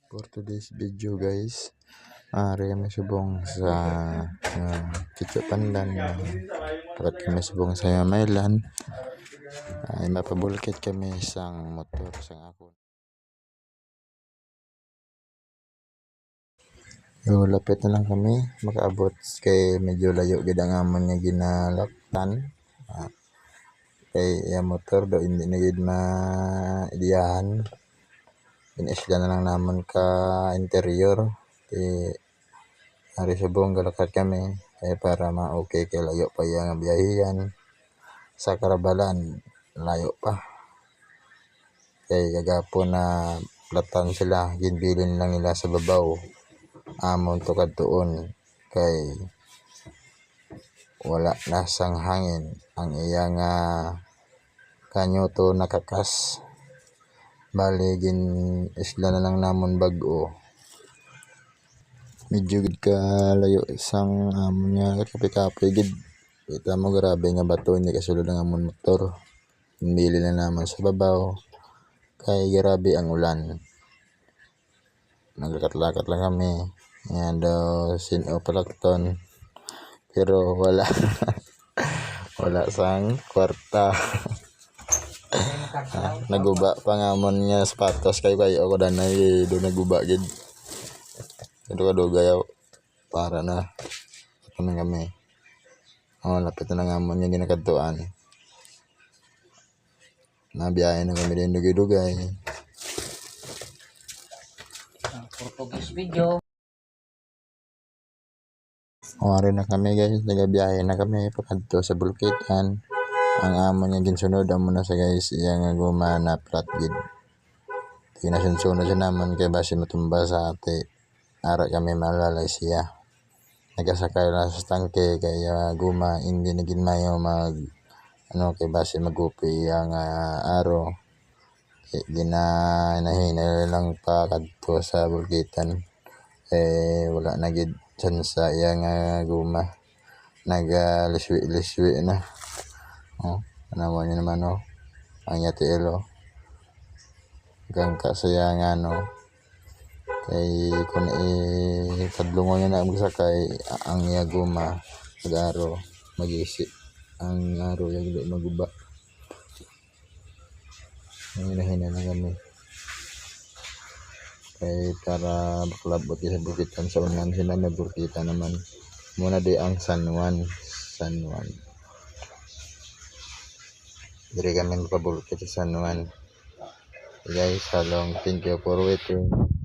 For today's video guys, ari kami subong sa Kitso Pandan. Dapat kami subong sa Maylan. Ay mapabulkit kami sang motor sang ako. Yo, lapit na lang kami makaabot kay medyo layo gid ang amon nga ginalaktan. Kay motor daw hindi na gid maidiyahan. Inisla na lang naman ka interior. Hari subong galakad kami para ma-okay kay layo pa yang biyahiyan sa Karabalan, layo pa. Kay gagapon na platan sila, ginbilin lang nila sa babaw. Amon to kadtuon kay wala na sang hangin ang iyang kanyo to nakakas. Bali gin isla na lang namon bag-o. Medyo gid ka layo isang amon nga kape-kape gid. Kita mo grabe nga bato hindi kasulod ang amon motor. Bili na naman sa babaw kay grabe ang ulan. Naglakat-lakat lang kami. Yan daw sino palakton. Pero wala wala sang kwarta. Naguba pa nga amon nga sapatos kay ako danay do naguba gid. Ito ka dogayaw para na kami. Lapit na nga amon yung ginakadtuan. Nabiyahe na kami din dugay-dugay. Portuguese video. Ori na kami guys, nagabiyahe na kami pakadto sa Bulkitan. Ang amon nga ginsunod amo na sa guys iya nga guma na flat gid. Tinasunod sa naman kay base matumba sa ate. Ara kami malalay siya. Nagasakay na sa tangke kay guma hindi na gid mayo mag kay base magupi ang aro. Ginahinay lang pa kadto sa Bulkitan. Wala na gid tsansa iya nga guma. Liswi na. Ano niyo naman ang yatielo. Gangka saya nga kay kung kadlungon niya na magsakay ang iya guma mag-aro mag-isi ang aro yung maguba. Hinahinay na kami kay para maklabot sa Bulkitan sa unan sila may Bulkitan naman muna di ang San Juan dire kami mapabulkit sa San Juan guys. Thank you for waiting.